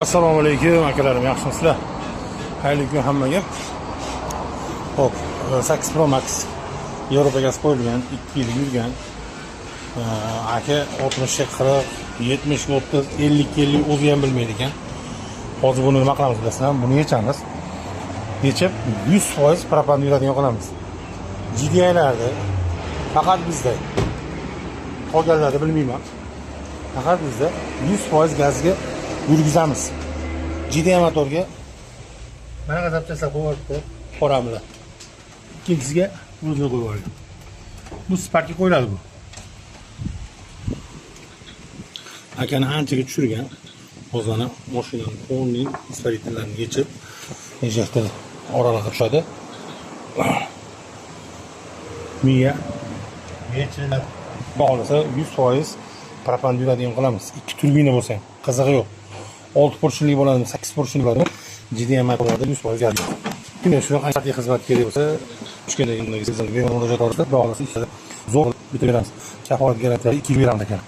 Assalomu alaykum akalarim, yaxshimisizlar? Xayrli kun hammaga. Xo'p, 8 Pro Max Yevropaga qo'yilgan, 2 yil yurgan. Aka 60 40, 70 30, 50 50 o'zi ham bilmaydi ekan. Hozir buni nima qilamiz bilasizmi? Buni yechamiz. Yechib 100% propan yuradigan qilamiz. GDI'larda faqat bizda qolganlarni bilmayman. Faqat bizda 100% gazga yurgizamiz. GDI motorga mana g'azabchalar qo'yibdi, qoramlar. Ikkinchisiga o'zini qo'yib olgan. Bu Spark'ga qo'yiladi bu. Akani anchaga tushirgan. O'zini mashinaning o'rnining isparitallarini yechib, injektor oraliqqa tushadi. Miya yechilib bo'lsa 100% propan yuradigan qilamiz. 2 turbina bo'lsa ham qizig'i yo'q. 6 porsionli bo'ladimi, 8 porsionli bo'ladimi? GDI motorlarda 100% gardi. Kimga shunaqa qancha xizmat kerak bo'lsa, tushgandagi murojaat olsa, bog'lasa ishlar zo'r bitaveramiz. Kafolat garantiyasi 2 yil beramiz ekan.